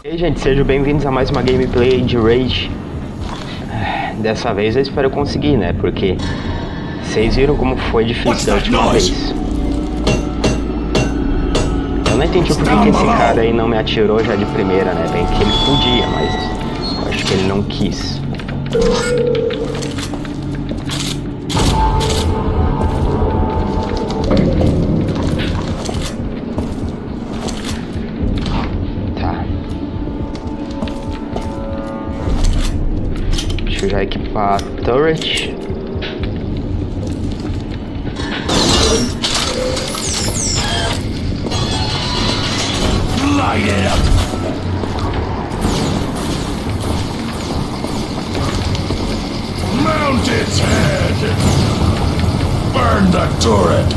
E aí, gente, sejam bem-vindos a mais uma gameplay de Rage. Dessa vez eu espero conseguir, né? Porque vocês viram como foi difícil da última vez. Eu não entendi por que esse cara aí não me atirou já de primeira, né? Bem que ele podia, mas eu acho que ele não quis. Deixa eu já equipar a turret. Light it up. Mount its head. Burn the turret.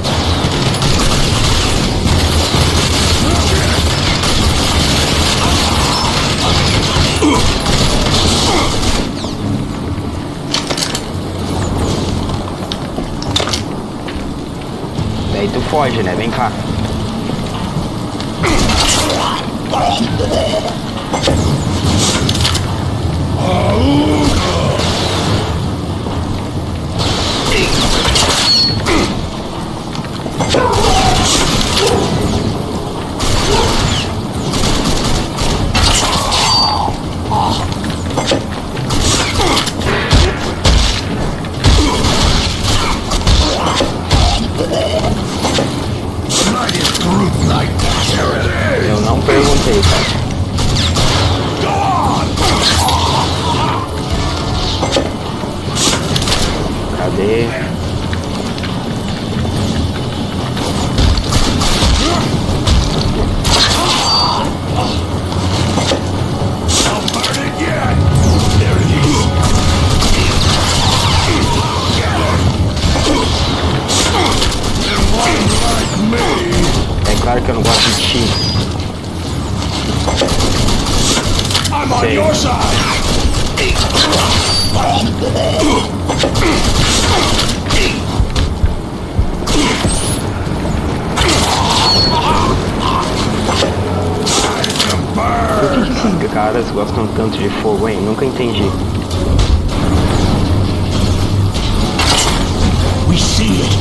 Daí tu foge, né? Vem cá. Eu não perguntei, cara. Cadê? É claro que eu não gosto de ti. I'm on your side. Por que esses caras gostam tanto de fogo, hein? Nunca entendi. We see it.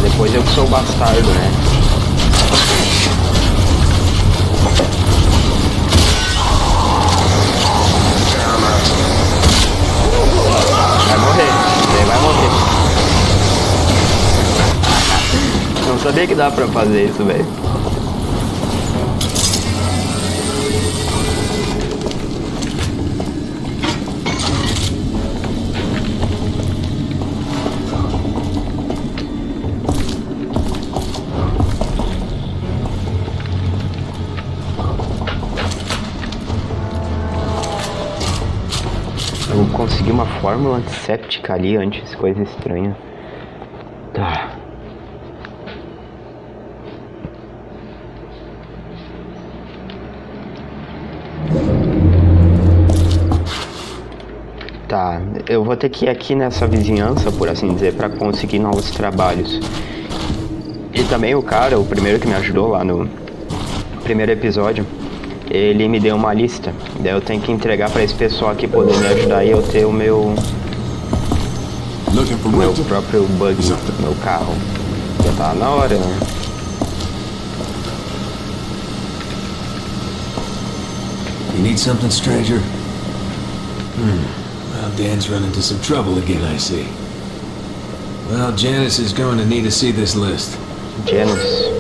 Depois eu que sou o bastardo, né? Vai morrer, você vai morrer. Não sabia que dá pra fazer isso, velho. Eu consegui uma fórmula antisséptica ali antes, coisa estranha. Tá. Tá, eu vou ter que ir aqui nessa vizinhança, por assim dizer, pra conseguir novos trabalhos. E também o cara, o primeiro que me ajudou lá no primeiro episódio, ele me deu uma lista. Daí eu tenho que entregar pra esse pessoal aqui poder me ajudar e eu ter o meu próprio bug no meu carro. Já tá na hora, né? You need something, stranger? Well, Dan's run into some trouble again, I see. Well, Janice is going to need to see this list. Janice.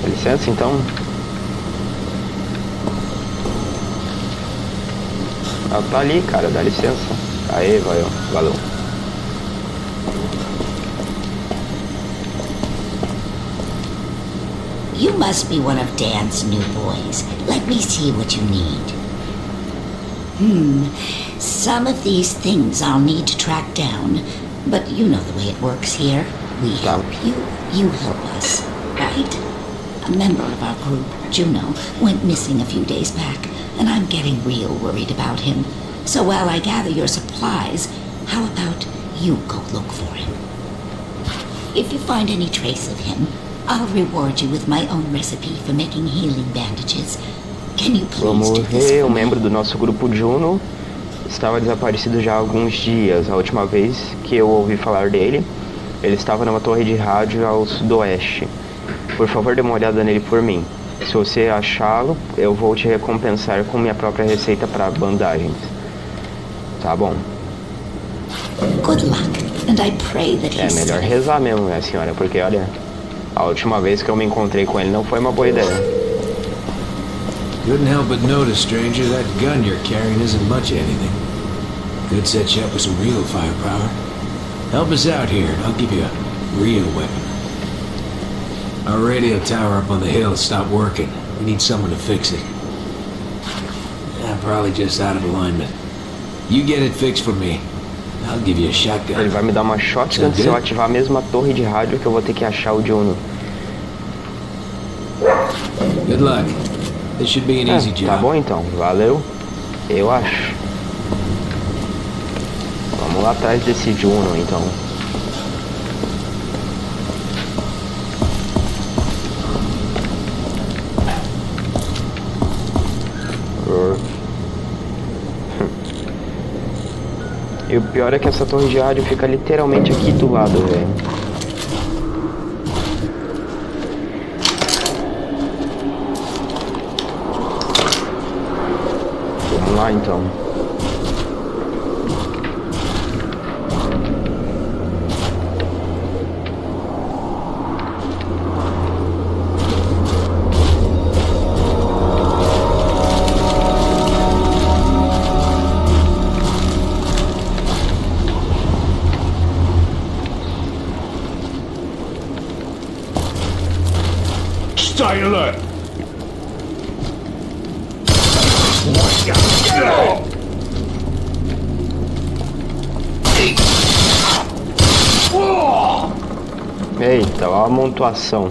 Dá licença, então. Ela tá ali, cara, dá licença. Aê, valeu. You must be one of Dan's new boys. Let me see what you need. Some of these things I'll need to track down, but you know the way it works here. We help you, you help us, right? A member of our group, Juno, went missing a few days back, and I'm getting real worried about him. So while I gather your supplies, how about you go look for him? If you find any trace of him, I'll reward you with my own recipe for making healing bandages. Can you please Vamos do this ver, for o me? membro do nosso grupo Juno estava desaparecido já há alguns dias. A última vez que eu ouvi falar dele, ele estava numa torre de rádio ao sudoeste. Por favor, dê uma olhada nele por mim. Se você achá-lo, eu vou te recompensar com minha própria receita para bandagens. Tá bom. Good luck, and I pray that É he's melhor safe. rezar mesmo, minha senhora, porque olha, a última vez que eu me encontrei com ele não foi uma boa ideia. Couldn't help but notice, stranger, that gun you're carrying isn't much of anything. Could set you up with some real firepower. Help us out here, and I'll give you a real weapon. Our radio tower up on the hill stopped working. We need someone to fix it. I'm probably just out of alignment. You get it fixed for me. I'll give you a Ele shotgun. vai me dar uma shotgun se eu ativar a mesma torre de rádio que eu vou ter que achar o Juno. Good luck. This should be an easy job. Tá bom então, valeu. Eu acho. Vamos lá atrás desse Juno então. E o pior é que essa torre de rádio fica literalmente aqui do lado, velho. Vamos lá então. Stay alert. Eita, olha a amontoação.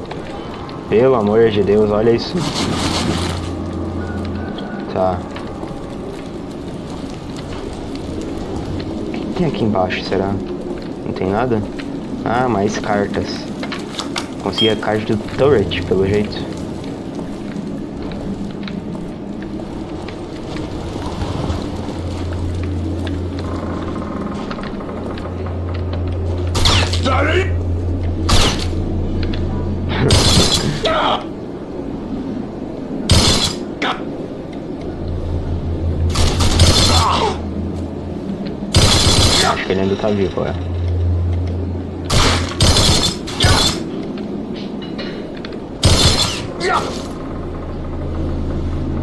Pelo amor de Deus, olha isso. Tá. O que tem aqui embaixo, será? Não tem nada? Ah, mais cartas. Consegui a carta do turret, pelo jeito. Daddy! Acho que ele ainda tá vivo, é.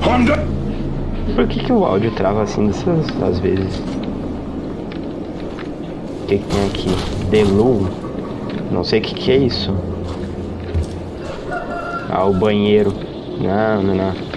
Honda! Por que o áudio trava assim às vezes? O que tem aqui? Delu? Não sei o que é isso. Ah, o banheiro. Não, não, não.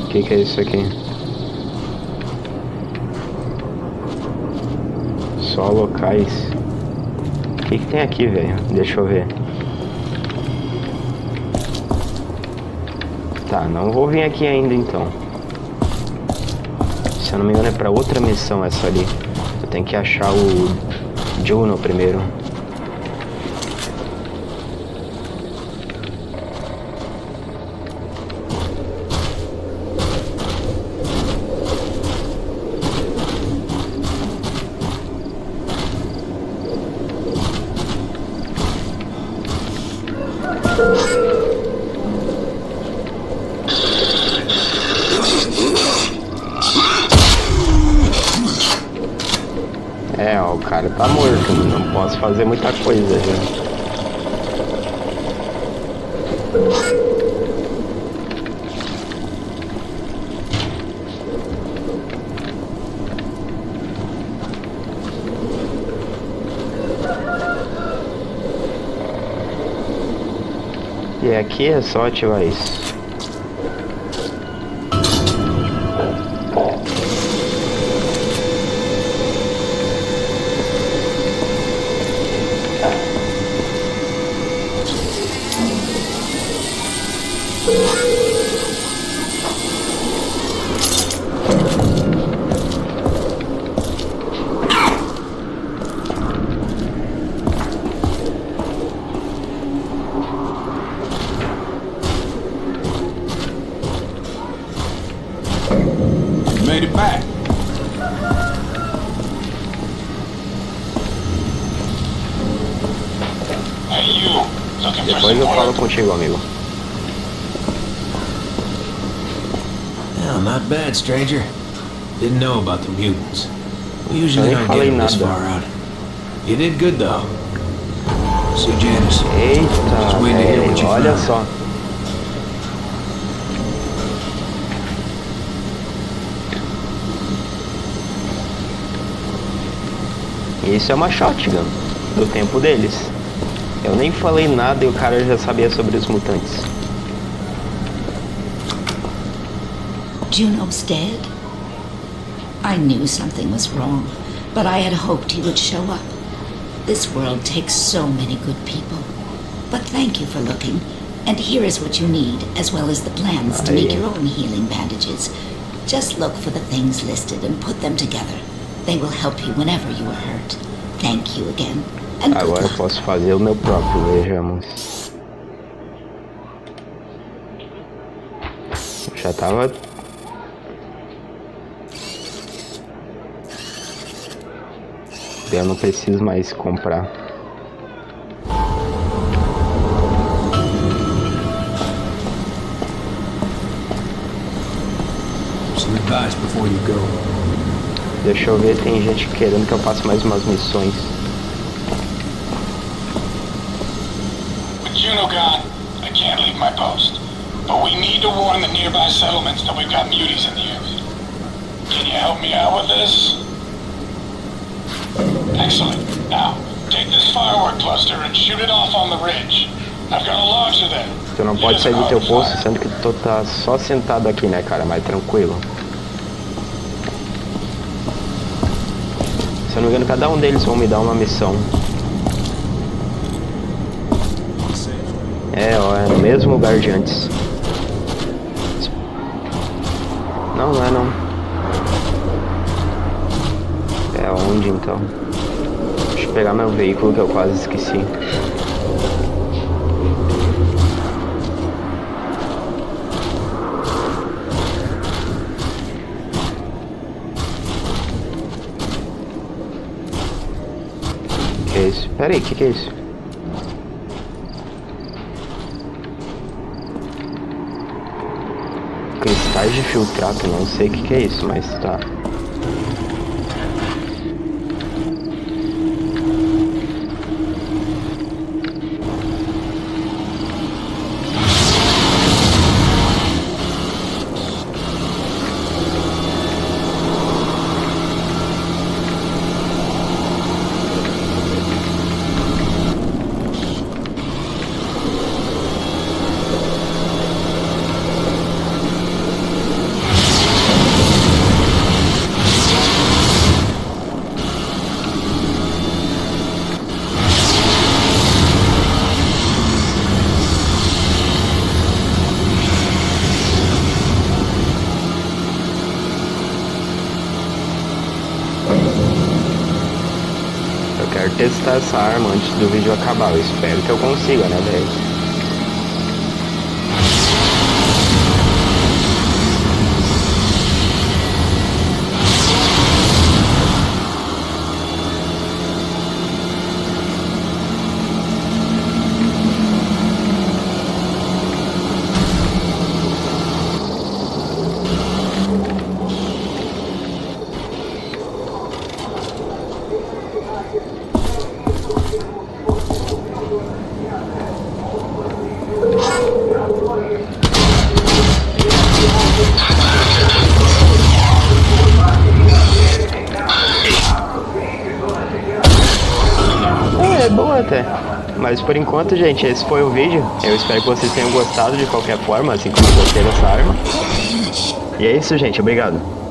O que é isso aqui? Só locais. O que tem aqui, velho? Deixa eu ver. Tá, não vou vir aqui ainda então. Se eu não me engano é pra outra missão essa ali. Eu tenho que achar o Juno primeiro. É, ó, o cara tá morto, não posso fazer muita coisa já. E aqui é só ativar isso. Made it back. Hey, you. Looking for Depois eu falo support? contigo, amigo. Well, not bad, stranger. Didn't know about the mutants. We usually Eu nem don't falei get them this nada. far out. You did good, though. See you, Janice. Eita, Just waiting to hear what velho, you olha found. só. Isso é uma shotgun do tempo deles. Eu nem falei nada e o cara já sabia sobre os mutantes. Juno's dead? I knew something was wrong, but I had hoped he would show up. This world takes so many good people. But thank you for looking. And here is what you need, as well as the plans to make your own healing bandages. Just look for the things listed and put them together. They will help you whenever you are hurt. Thank you again. And good Agora eu luck. posso fazer o meu próprio, vejamos. Já tava... Eu não preciso mais comprar. Some advice before you go. Deixa eu ver, tem gente querendo que eu faça mais umas missões. With Juno gone, I can't leave my post. But we need to warn the nearby settlements that we've got muties in the area. Can you help me out with this? Excellent. Now, take this firework cluster and shoot it off on the ridge. I've got a launcher there. Tu não pode sair do teu posto, sendo que tu tá só sentado aqui, né, cara? Mas tranquilo. Se eu não me engano, cada um deles vão me dar uma missão. É, ó, é no mesmo lugar de antes. Não, não é não. É onde então? Deixa eu pegar meu veículo que eu quase esqueci. Que é isso? Pera aí, que é isso? Cristais de filtrato, não sei o que é isso, mas tá. Eu quero testar essa arma antes do vídeo acabar. Eu espero que eu consiga, né, velho? É boa até. Mas por enquanto, gente, esse foi o vídeo. Eu espero que vocês tenham gostado de qualquer forma, assim como eu gostei dessa arma. E é isso, gente. Obrigado.